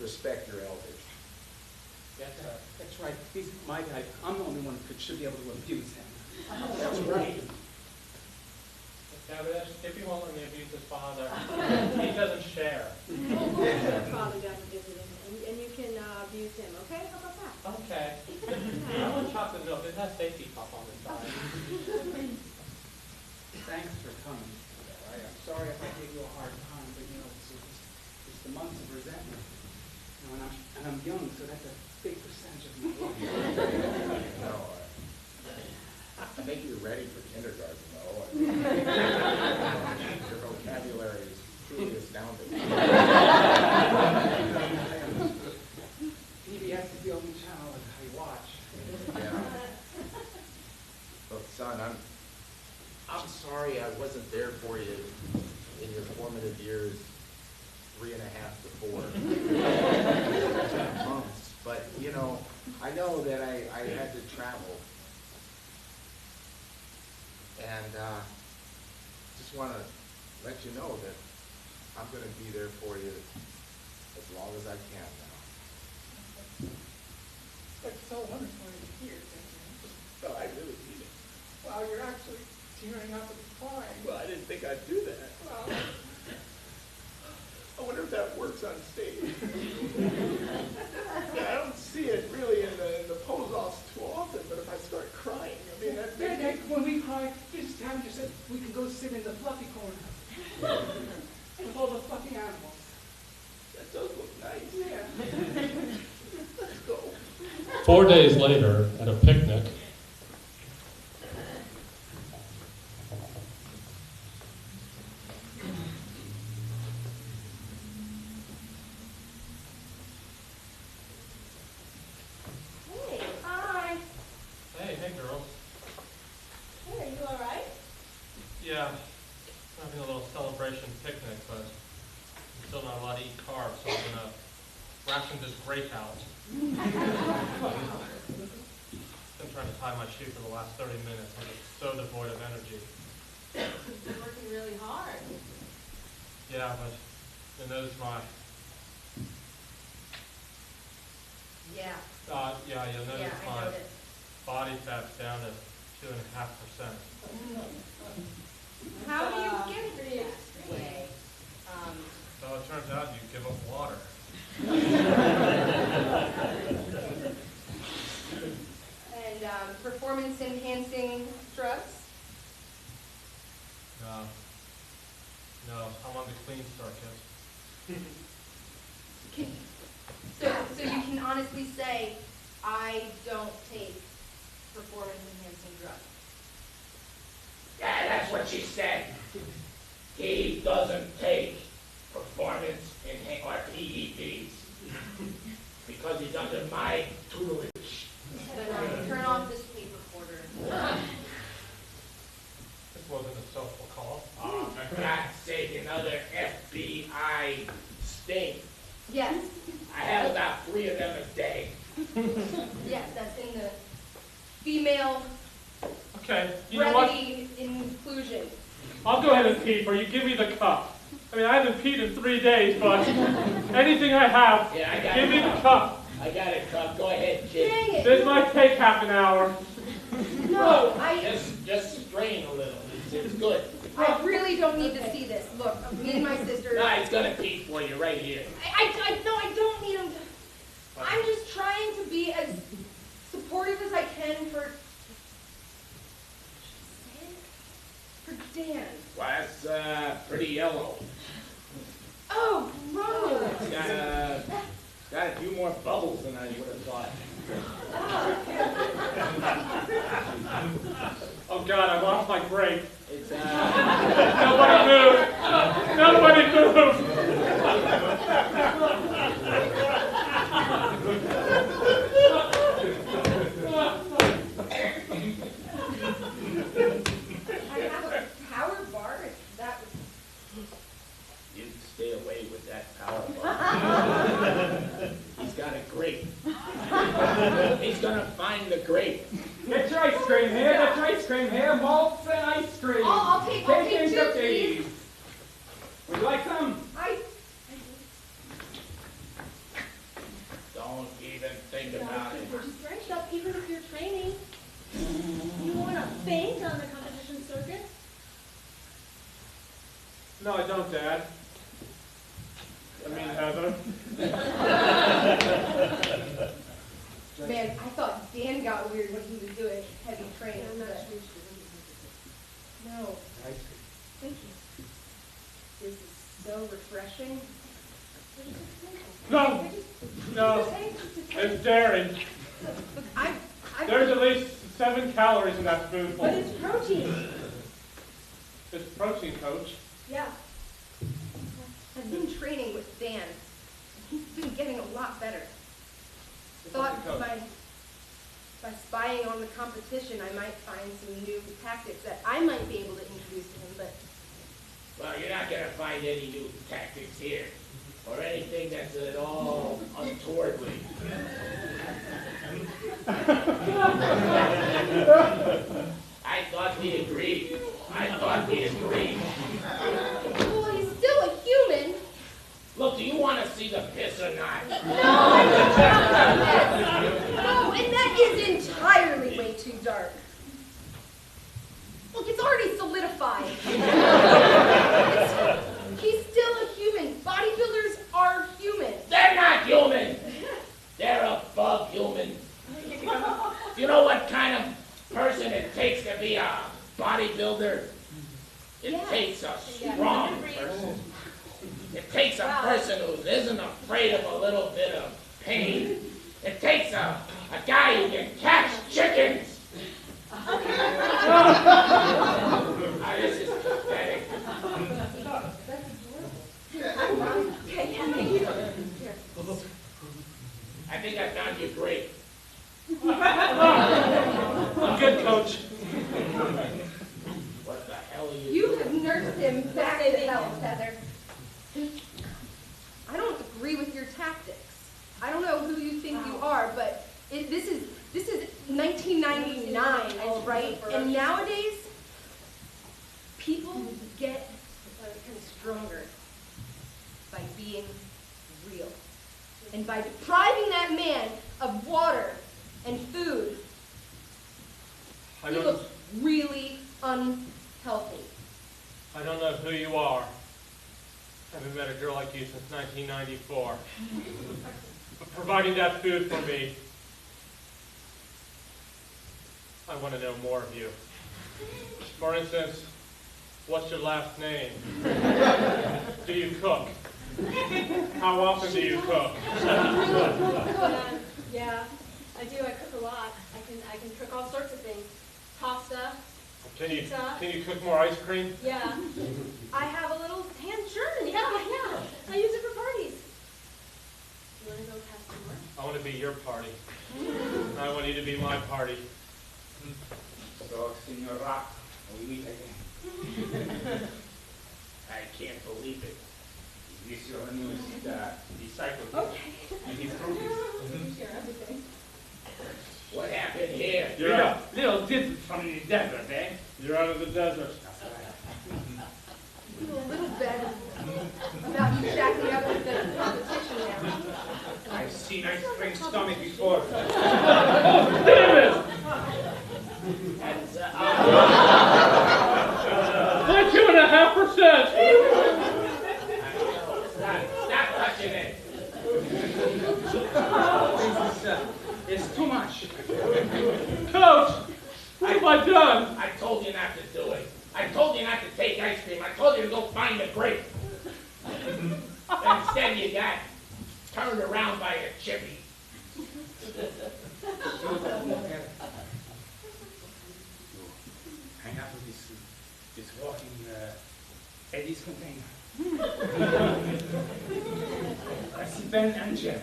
A: respect your elders.
B: Yes, sir.
E: That's right. He's my guy. I'm the only one who should be able to abuse him.
A: That's right.
B: Yeah, but Skippy won't let me abuse his father. He doesn't share.
G: Your father doesn't visit him, and you can abuse him, okay? How about that?
B: Okay. I want chocolate milk. It has safety pop on the side.
E: Thanks for coming. I'm sorry if I gave you a hard time, but it's the months of resentment. And I'm young, so that's a big percentage of my life.
A: I think you're ready for kindergarten, though. Your vocabulary is truly astounding.
E: PBS is the only channel I watch.
A: Yeah. Look, son, I'm sorry I wasn't there for you in your formative years, 3.5 to 4 months. But I know that I had to travel. And just want to let you know that I'm going to be there for you as long as I can now.
I: It's so wonderful to hear, Benjamin.
A: No, I really mean it.
I: Wow, you're actually tearing up and crying.
A: Well, I didn't think I'd do that.
I: Well,
A: I wonder if that works on stage. Yeah, I don't see it really in the pose-offs too often, but if I start crying, that makes me...
E: When we cry, just have you said we can go sit in the fluffy corner with all the fluffy animals.
A: That does look nice.
E: Yeah.
A: Let's go.
J: 4 days later, at a picnic,
B: Hey, girls.
G: Hey, are you all right?
B: Yeah, having a little celebration picnic, but still not allowed to eat carbs, so I'm gonna ration this grape out. Been trying to tie my shoe for the last 30 minutes. I'm just so devoid of energy.
D: You're working really hard.
B: Yeah, but you notice my
D: Yeah.
B: You'll notice
D: Yeah, I
B: my
D: noticed.
B: body fat's down to 2.5%.
C: How do you get that?
D: Way.
B: So it turns out you give up water.
C: And performance-enhancing drugs?
B: No, I'm on the clean circuit.
C: So you can honestly say, I don't take performance-enhancing drugs.
A: Yeah, that's what she said. He doesn't take performance or PEDs because he's under my tutelage.
C: Then turn off this tape recorder.
B: This wasn't a social call.
A: For God's sake, another FBI sting.
C: Yes,
A: I have about 3 of them a day.
C: yes, that's in the female
B: Okay, you know what?
C: brevity inclusion.
B: I'll go ahead and pee for you. Give me the cup. I mean, I haven't peed in 3 days, but anything I have,
A: Yeah, I got
B: give me
A: it.
B: the cup.
A: I got it, Cup. Go ahead, kid.
C: Dang it.
B: This might take half an hour.
C: No,
A: Just strain a little. It's good.
C: I really don't need to see this. Look, me and my sister.
A: No, he's gonna pee for you right here.
C: No, I don't need him to. I'm just trying to be as supportive as I can for Dan.
A: Well, that's pretty yellow.
C: Oh, gross.
A: It's got a few more bubbles than I would have thought.
B: Oh God, I lost my grape.
A: It's
B: Nobody move! Nobody move!
C: I have a power bar. If that was.
A: You stay away with that power bar. He's got a grape. He's gonna find the grape.
E: Get your ice cream here, get your ice cream here, malts and ice cream.
C: I'll take
E: Cake and
C: 2,
E: cookies.
C: please.
E: Would you like some?
A: Don't even think about it.
G: Stretch up even if you're training. You want to faint on the competition circuit?
B: No, I don't, Dad. I mean, Heather.
C: Man, I thought Dan got weird when he was doing heavy training. But no. Thank you. This is so refreshing.
B: No! No. It's dairy.
C: Look,
B: There's at least 7 calories in that spoonful.
G: But it's protein.
B: It's protein, Coach.
G: Yeah.
C: I've been training with Dan. He's been getting a lot better. Thought by spying on the competition, I might find some new tactics that I might be able to introduce to him, but
A: Well, you're not gonna find any new tactics here, or anything that's at all untowardly. I thought we agreed.
C: well, he's still a human.
A: Look, do you want to see the piss or not?
C: No, and that is entirely way too dark. Look, it's already solidified. He's still a human. Bodybuilders are human.
A: They're not human. They're above human. Do you know what kind of person it takes to be a bodybuilder? It
C: Yes.
A: takes a strong person. It takes a person who isn't afraid of a little bit of pain. It takes a guy who can catch chickens. This is pathetic.
C: Okay, yeah, thank you.
A: I think I found you great.
B: I'm good, Coach.
A: What the hell are you
C: You
A: doing?
C: have nursed him back to health, Heather. I don't agree with your tactics. I don't know who you think you are, but this is 1999, all right? And nowadays, people get stronger by being real. And by depriving that man of water and food, he looks really unhealthy.
B: I don't know who you are. I haven't met a girl like you since 1994. But providing that food for me, I want to know more of you. For instance, what's your last name? Do you cook? How often do you cook?
G: Yeah, I do. I cook a lot. I can cook all sorts of things. Pasta.
B: Can you
G: Pizza.
B: cook more ice cream?
G: Yeah. I have a little hand churn. Yeah. I use it for parties. You want to go past some more?
B: I want to be your party. I want you to be my party.
H: So, Senora, we meet again.
A: I can't believe it. He's
E: This your newest disciple.
G: Okay.
E: And he's Improvised.
G: Share everything.
A: What happened here?
B: You're out.
E: Little distance from the desert, eh?
B: You're out of the desert.
C: I feel a little better about you shacking up with the competition now.
E: I've seen ice cream stomach before.
B: Damn it!
A: That's,
B: 22.5%.
A: stop touching it.
E: It's too much.
B: Coach, what have I done?
A: I told you not to do it. I told you not to take ice cream. I told you to go find a grape. But instead you got turned around by a chippy.
E: Hang out with this walking Eddie's container. I see Ben and Jerry.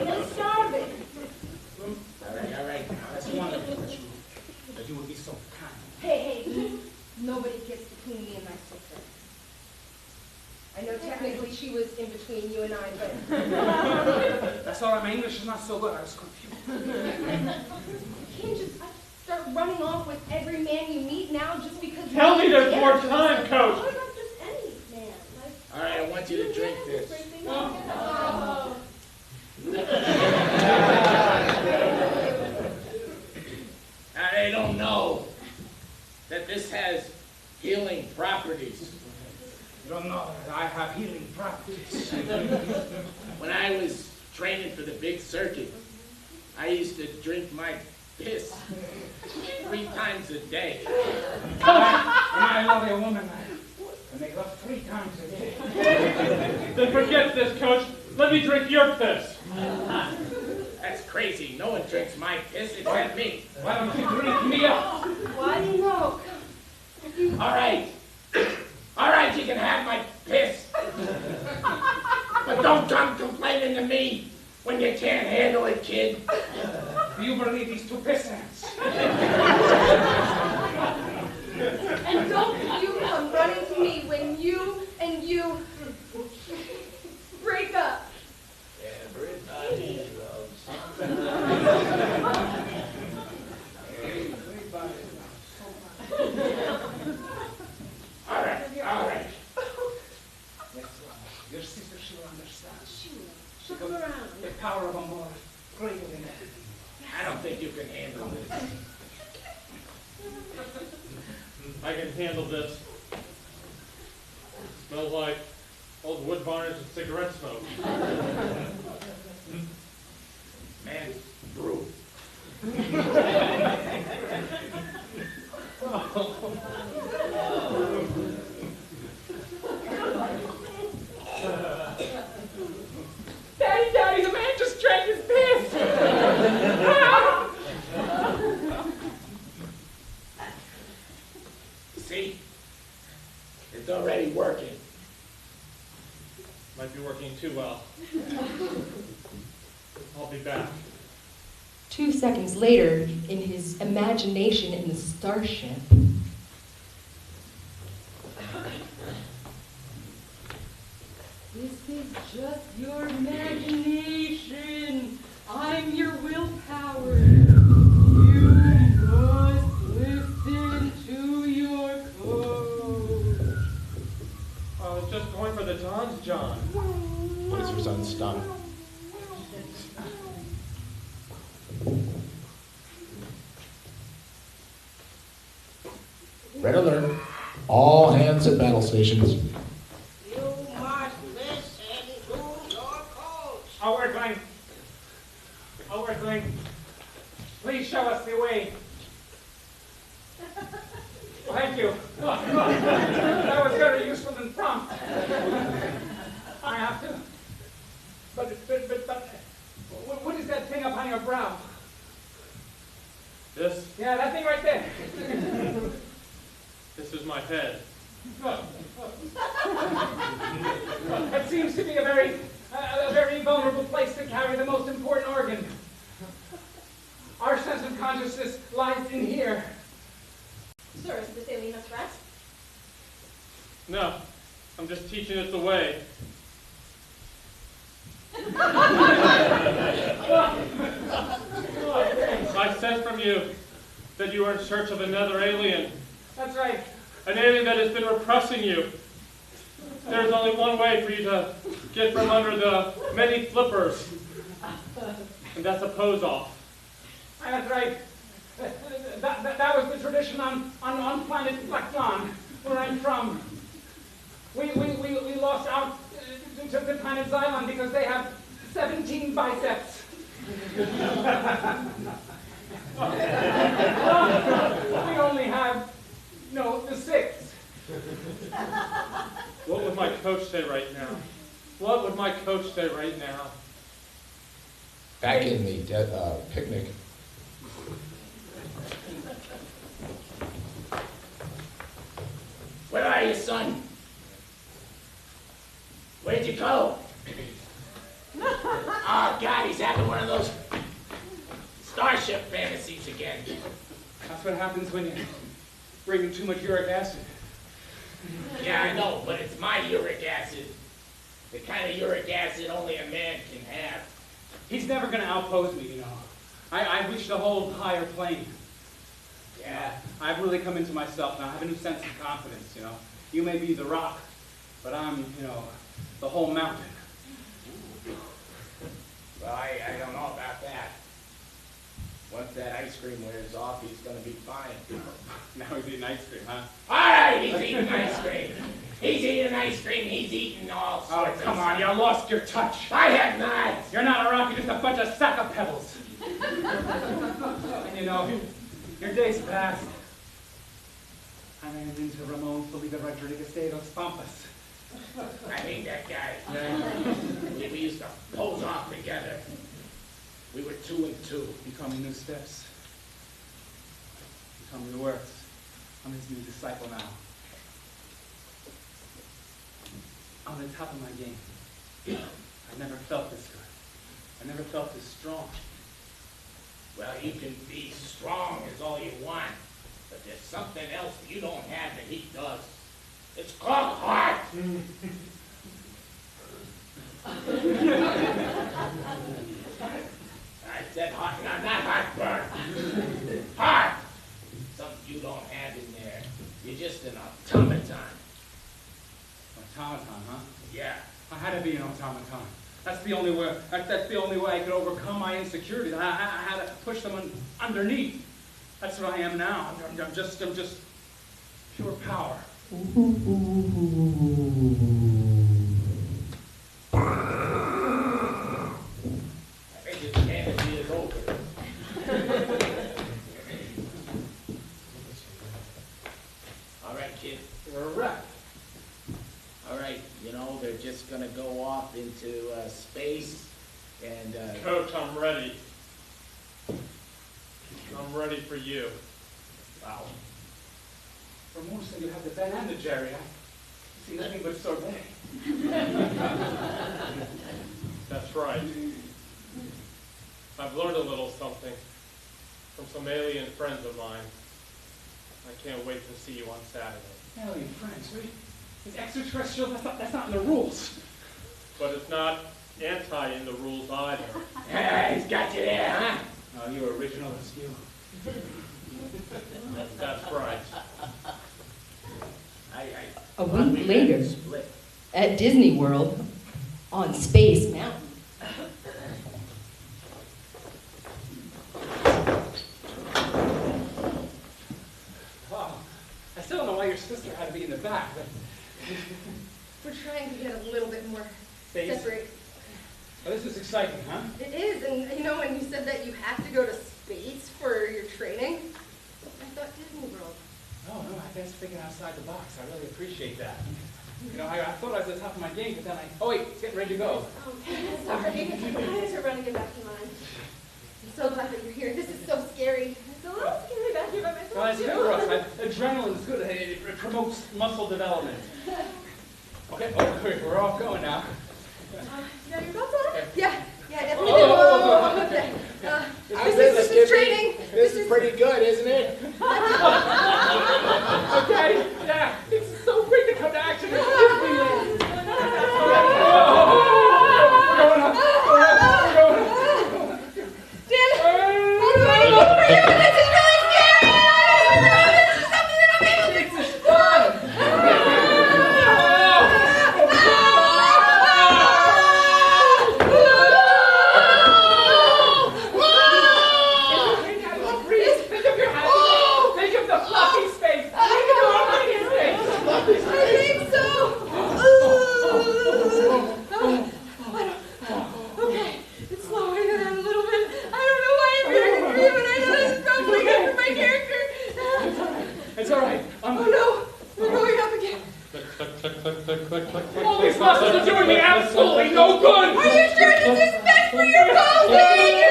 C: You're starving.
A: All right.
E: That's wonderful that you would be so kind.
C: Hey, nobody gets between me and my sister. I know technically she was in between you and I, but
E: That's all right. My English is not so good. I was confused.
C: you can't just start running off with every man you meet now just because.
B: Tell me there's more
C: Yeah.
B: time, Coach.
G: What about just any man? Like,
A: All right, I want you to drink this.
G: Oh.
A: Now, they don't know that this has healing properties.
E: You don't know that I have healing properties.
A: When I was training for the big circuit, I used to drink my piss 3 times a day.
E: And I love a woman. I make love 3 times a day.
B: Then forget this, Coach. Let me drink your piss.
A: That's crazy. No one drinks my piss except me.
E: Why don't you drink me up?
C: Why do you know?
A: All right. All right, you can have my piss. But don't come complaining to me when you can't handle it, kid.
E: Do you believe these 2 pissants?
C: And don't you come running to me when you and you break up.
A: Everybody loves All right.
E: Your sister, she will understand.
G: Look around.
E: The power of amor greater than everything.
A: I don't think you can handle this.
B: I can handle this. Smells like old wood varnish and cigarette smoke.
A: Man, brew.
E: Daddy, the man just drank his piss!
A: See? It's already working.
B: Might be working too well. I'll be back.
K: 2 seconds later, in his imagination in the Starship, this is just your imagination. I'm your willpower. You must listen to your coach.
B: I was just going for the Don's, John.
H: What is your son's done? Red alert. All hands at battle stations.
A: You must listen to your coach.
E: Our Earthling, please show us the way. Thank you. That was very useful and prompt. I have to. But what is that thing up on your brow?
B: This
E: Yeah, that thing right there.
B: is my head.
E: That seems to be a very vulnerable place to carry the most important organ. Our sense of consciousness lies in here.
C: Sir, is this say we must rest?
B: No, I'm minutes away. I sense from you that you are in search of another alien.
E: That's right.
B: An alien that has been repressing you. There's only one way for you to get from under the many flippers, and that's a pose-off.
E: That's right. That was the tradition on planet Flexon, where I'm from. We lost out to the planet Xylon because they have 17 biceps. We only have, the 6.
B: What would my coach say right now? What would my coach say right now?
H: Back in the picnic.
A: Where are you, son? Where'd you go? Oh, God, he's having one of those Starship fantasies again.
E: That's what happens when you bring in too much uric acid.
A: Yeah, I know, but it's my uric acid. The kind of uric acid only a man can have.
E: He's never going to outpose me, I've reached a whole higher plane.
A: Yeah.
E: I've really come into myself now. I have a new sense of confidence, You may be the rock, but I'm, the whole mountain.
A: Well, I don't know about that. Once that ice cream wears off, he's going to be fine.
E: Now he's eating ice cream, huh?
A: All right, he's eating ice cream. He's eating ice cream. He's eating all sorts of
E: come on, you lost your touch.
A: I have not.
E: You're not a rock, you're just a bunch of sack of pebbles. And your day's past. I ran into Ramon Felipe Rodriguez de los Pampas.
A: I hate that guy. We used to pose off together. We were 2 and 2.
E: You taught me new steps. You taught me the words. I'm his new disciple now. I'm on the top of my game. I've never felt this good. I never felt this strong.
A: Well, you can be strong as all you want, but there's something else you don't have that he does. It's called heart. I said heart, not heartburn. Heart. Something you don't have in there. You're just an automaton.
E: Automaton, huh?
A: Yeah.
E: I had to be an automaton. That's the only way. That's the only way I could overcome my insecurities. I had to push them underneath. That's what I am now. I'm just pure power.
A: I think his fantasy is over. All right, kid.
E: You're a wreck.
A: All right, they're just gonna go off into space, and
B: Coach, I'm ready. I'm ready for you.
A: wow.
E: Ramon said you have the Ben and the Jerry. I see nothing but sorbet.
B: That's right. I've learned a little something from some alien friends of mine. I can't wait to see you on Saturday.
E: Alien friends, really? It's extraterrestrial. That's not in the rules.
B: But it's not anti in the rules either.
A: He's got you there, huh?
E: Oh, you're original as you.
B: That's right.
K: A week later,
A: Split.
K: at Disney World, on Space Mountain.
E: Wow. I still don't know why your sister had to be in the back, but
C: We're trying to get a little bit more
E: Space?
C: separate.
E: well, this is exciting, huh?
C: It is, and when you said that you have to go to space for your training, I thought Disney World.
E: Oh, no, I guess thinking outside the box. I really appreciate that. I thought I was at the top of my game, but then oh wait, it's getting ready to go.
C: Sorry, I had to run and get back to mine. I'm so glad that you're here. This is so scary. It's a little scary back here by myself.
E: Well, it's good, Russ. Adrenaline is good. It promotes muscle development. Okay, we're all going now.
C: Yeah, you're about to? Yeah, definitely.
E: Oh,
C: This is training.
A: This is pretty good, isn't it?
E: Okay, yeah, it's so great to come to action.
C: What's going on?
G: Okay, it's slowing down a little bit. I don't know why I'm hearing a dream, and I know this is probably good for my character.
E: It's all right.
G: Oh no, we're going up again.
J: Click, click, click, click, click, click, click.
E: All these muscles are doing me absolutely no good.
G: Are you sure this is best for your pulsing?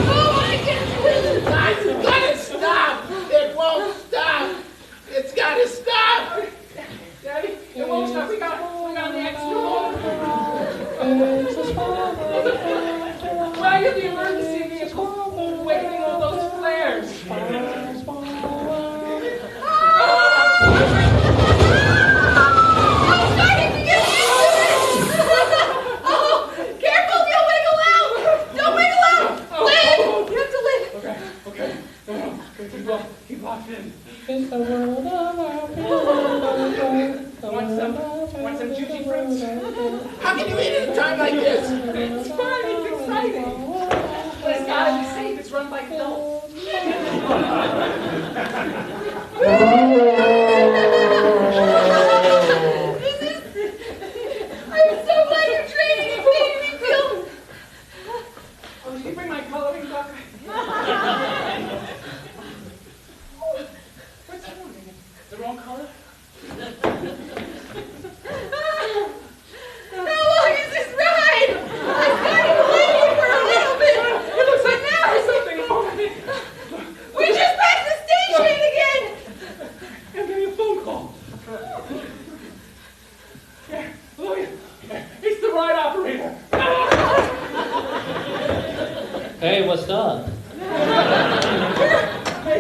G: Oh my goodness!
A: Guys, it's gotta stop. It won't stop. It's gotta stop.
E: Daddy, it won't stop. We got the extra more. Why are the emergency vehicle waving all those flares? Keep locked in. Want some juicy fruits?
A: How can you eat at a time like this?
E: It's fun, it's exciting. But it's gotta be safe, it's run by adults.
G: I'm so glad you're training and making me feel.
E: Oh, did you bring my coloring book? What's wrong? The wrong color?
G: How long is this ride? I started waiting for a little bit.
E: It looks like
G: now
E: there's something for me.
G: we just passed the station again.
E: I'm getting a phone call. Yeah, look, it's the ride operator.
J: Hey, what's up?
E: Hey,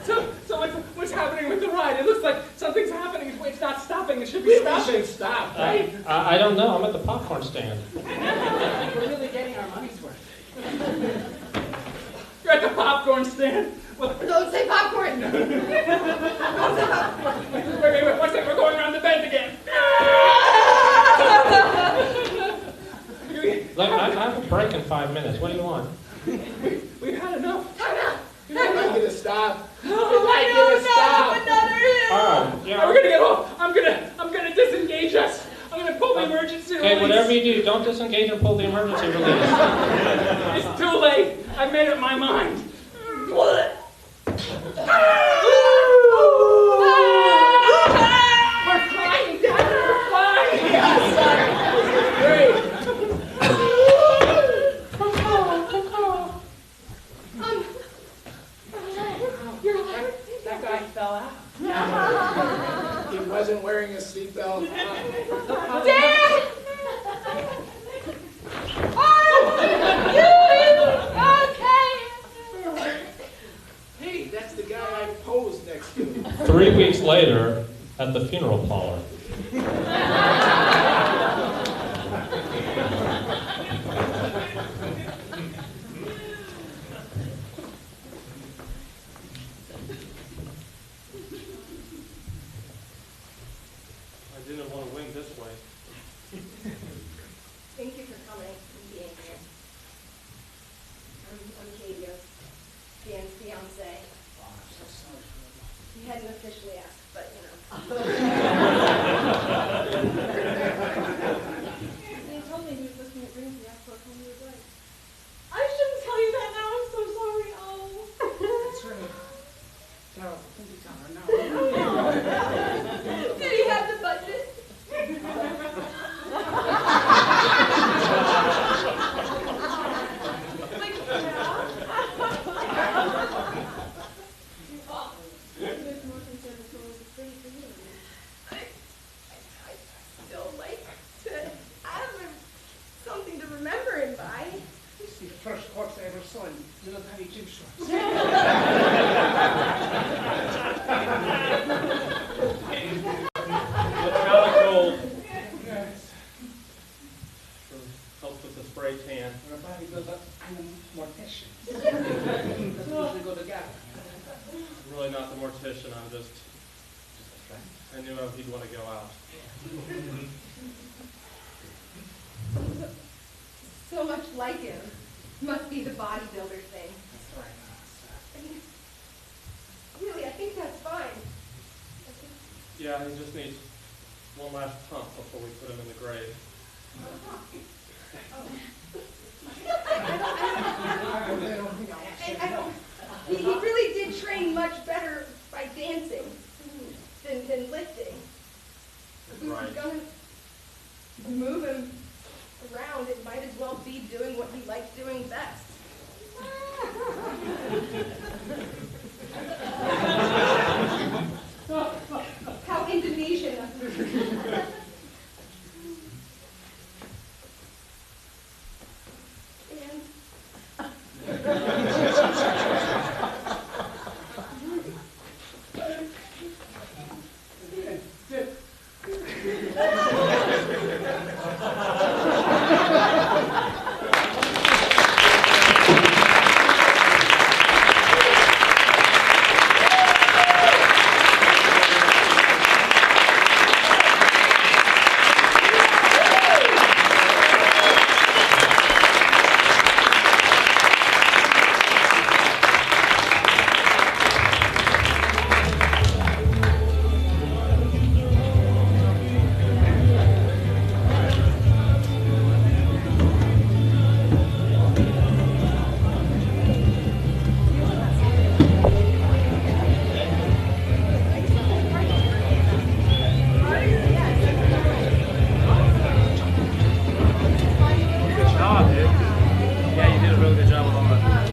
E: so what's happening with the ride? It looks like something's happening. It's not stopping. It should be
A: We
E: stopping.
A: should stop, right?
J: I don't know. I'm at the popcorn stand.
E: We're really getting our money's worth. You're at the popcorn stand. Well,
G: Don't say popcorn. Don't say popcorn.
E: wait. One second. We're going around the bend again.
J: Look, I have a break in 5 minutes. What do you want?
E: We've had enough.
A: We're not gonna stop. We're not
G: I
A: gonna
G: don't
A: stop.
G: know another hill.
J: All right, yeah.
E: We're gonna get off. I'm gonna disengage us. I'm gonna pull the emergency release.
J: Okay, whatever you do, don't disengage and pull the emergency release.
E: It's too late. I've made up my mind. We're flying, Dad. We're flying.
A: Yeah, sorry. This is great.
G: You're all right?
E: That guy fell out.
A: He wasn't wearing a seatbelt.
G: Dad! Okay.
A: Hey, that's the guy I posed next to.
J: 3 weeks later, at the funeral parlor.
B: I didn't want to win this way.
C: Thank you for coming and being here. I'm Kadia's Dan's fiance. He hadn't officially asked, but you know.
G: He told me he was listening at dreams. He asked what home he was like. I shouldn't tell you that now. I'm so sorry. Oh.
E: That's right. Carol, don't you tell her now.
G: Did he have the budget? Like, yeah. There's more concern as well as it's pretty for you.
C: I still like to have something to remember him by.
E: This is the first corpse I ever saw in little tiny gym shorts.
B: Metallic gold.
E: Yes.
B: Helps with the spray tan.
E: When a body goes up, I'm a mortician. Doesn't usually go together.
B: I'm really not the mortician. I'm just
E: a friend.
B: I knew he'd want to go out.
C: So much like him. Must be the bodybuilder thing.
E: That's right.
C: I mean, really, I think that's fine.
B: Yeah, he just needs one last pump before we put him in the grave.
C: He really did train much better by dancing than lifting. If we were
B: Right.
C: going to move him around, it might as well be doing what he likes doing best.